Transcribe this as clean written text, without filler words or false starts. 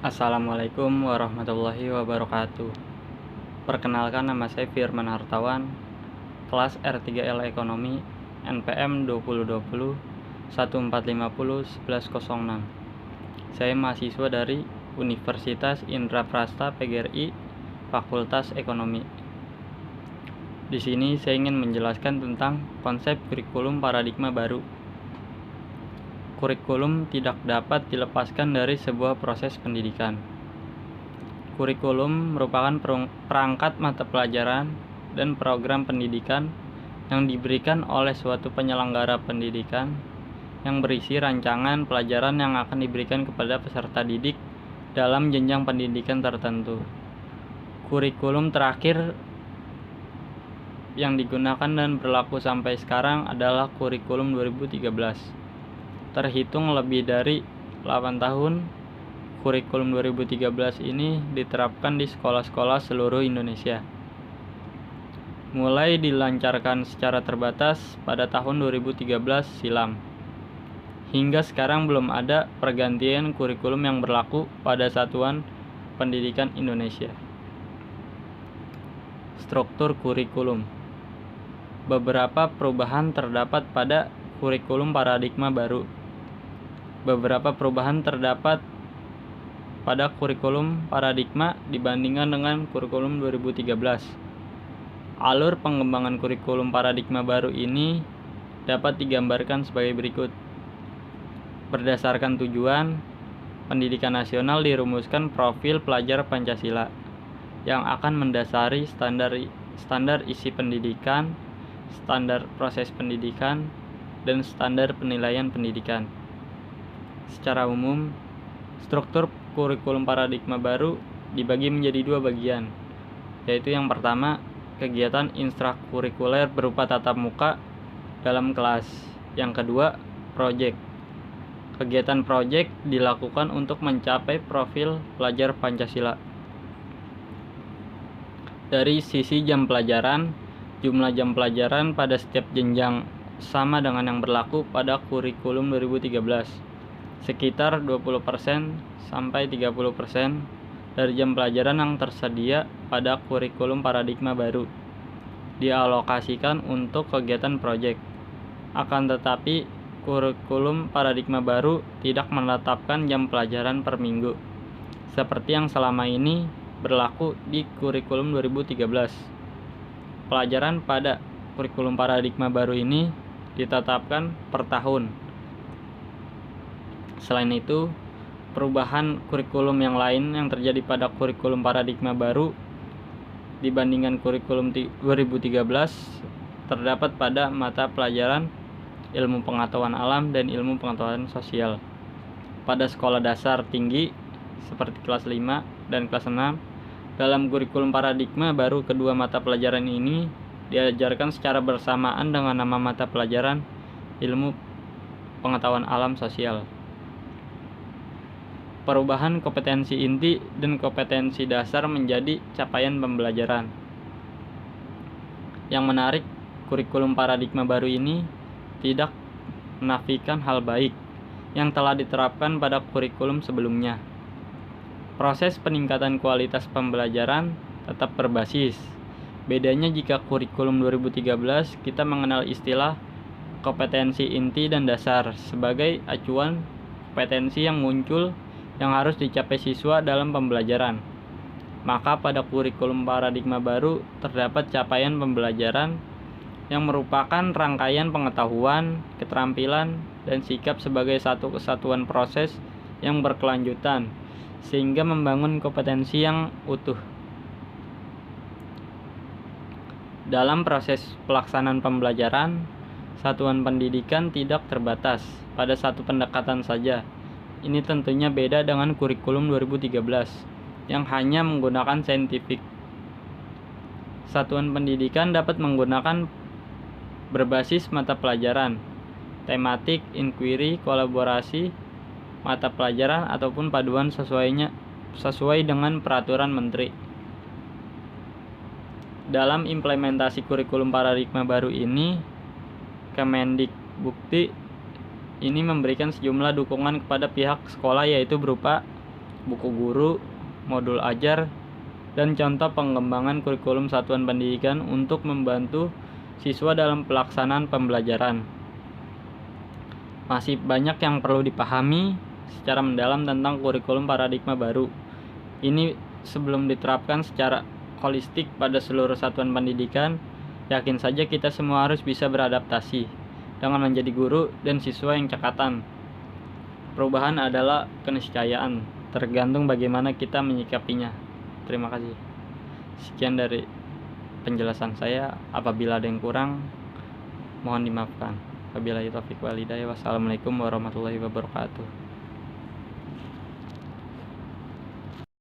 Assalamualaikum warahmatullahi wabarakatuh. Perkenalkan, nama saya Firman Hartawan, kelas R3L Ekonomi, NPM 2020 1450 1106. Saya mahasiswa dari Universitas Indraprasta PGRI, Fakultas Ekonomi. Di sini saya ingin menjelaskan tentang konsep kurikulum paradigma baru. Kurikulum tidak dapat dilepaskan dari sebuah proses pendidikan. Kurikulum merupakan perangkat mata pelajaran dan program pendidikan yang diberikan oleh suatu penyelenggara pendidikan yang berisi rancangan pelajaran yang akan diberikan kepada peserta didik dalam jenjang pendidikan tertentu. Kurikulum terakhir yang digunakan dan berlaku sampai sekarang adalah kurikulum 2013. Terhitung lebih dari 8 tahun, kurikulum 2013 ini diterapkan di sekolah-sekolah seluruh Indonesia. Mulai dilancarkan secara terbatas pada tahun 2013 silam. Hingga sekarang belum ada pergantian kurikulum yang berlaku pada Satuan Pendidikan Indonesia. Struktur kurikulum. Beberapa perubahan terdapat pada kurikulum paradigma baru. Beberapa perubahan terdapat pada kurikulum paradigma dibandingkan dengan kurikulum 2013. Alur pengembangan kurikulum paradigma baru ini dapat digambarkan sebagai berikut. Berdasarkan tujuan, pendidikan nasional dirumuskan profil pelajar Pancasila yang akan mendasari standar isi pendidikan, standar proses pendidikan, dan standar penilaian pendidikan. Secara umum, struktur kurikulum paradigma baru dibagi menjadi dua bagian, yaitu yang pertama, kegiatan intrakurikuler berupa tatap muka dalam kelas. Yang kedua, proyek. Kegiatan proyek dilakukan untuk mencapai profil pelajar Pancasila. Dari sisi jam pelajaran, jumlah jam pelajaran pada setiap jenjang sama dengan yang berlaku pada kurikulum 2013. Sekitar 20% sampai 30% dari jam pelajaran yang tersedia pada kurikulum paradigma baru dialokasikan untuk kegiatan proyek. Akan tetapi, kurikulum paradigma baru tidak menetapkan jam pelajaran per minggu, seperti yang selama ini berlaku di kurikulum 2013. Pelajaran pada kurikulum paradigma baru ini ditetapkan per tahun. Selain itu, perubahan kurikulum yang lain yang terjadi pada kurikulum paradigma baru dibandingkan kurikulum 2013 terdapat pada mata pelajaran ilmu pengetahuan alam dan ilmu pengetahuan sosial. Pada sekolah dasar tinggi seperti kelas 5 dan kelas 6, dalam kurikulum paradigma baru kedua mata pelajaran ini diajarkan secara bersamaan dengan nama mata pelajaran ilmu pengetahuan alam sosial. Perubahan kompetensi inti dan kompetensi dasar menjadi capaian pembelajaran. Yang menarik, kurikulum paradigma baru ini tidak menafikan hal baik yang telah diterapkan pada kurikulum sebelumnya. Proses peningkatan kualitas pembelajaran tetap berbasis. Bedanya jika kurikulum 2013 kita mengenal istilah kompetensi inti dan dasar sebagai acuan kompetensi yang muncul yang harus dicapai siswa dalam pembelajaran. Maka pada kurikulum paradigma baru terdapat capaian pembelajaran yang merupakan rangkaian pengetahuan, keterampilan, dan sikap sebagai satu kesatuan proses yang berkelanjutan, sehingga membangun kompetensi yang utuh. Dalam proses pelaksanaan pembelajaran, satuan pendidikan tidak terbatas pada satu pendekatan saja. Ini tentunya beda dengan kurikulum 2013 yang hanya menggunakan saintifik. Satuan pendidikan dapat menggunakan berbasis mata pelajaran, tematik, inquiry, kolaborasi, mata pelajaran ataupun paduan sesuai dengan peraturan menteri. Dalam implementasi kurikulum paradigma baru ini, Kemendikbud ini memberikan sejumlah dukungan kepada pihak sekolah, yaitu berupa buku guru, modul ajar, dan contoh pengembangan kurikulum satuan pendidikan untuk membantu siswa dalam pelaksanaan pembelajaran. Masih banyak yang perlu dipahami secara mendalam tentang kurikulum paradigma baru. Ini sebelum diterapkan secara holistik pada seluruh satuan pendidikan, yakin saja kita semua harus bisa beradaptasi dengan menjadi guru dan siswa yang cekatan. Perubahan adalah keniscayaan, tergantung bagaimana kita menyikapinya. Terima kasih. Sekian dari penjelasan saya. Apabila ada yang kurang, mohon dimaafkan. Wabillahi taufiq wal hidayah. Wassalamualaikum warahmatullahi wabarakatuh.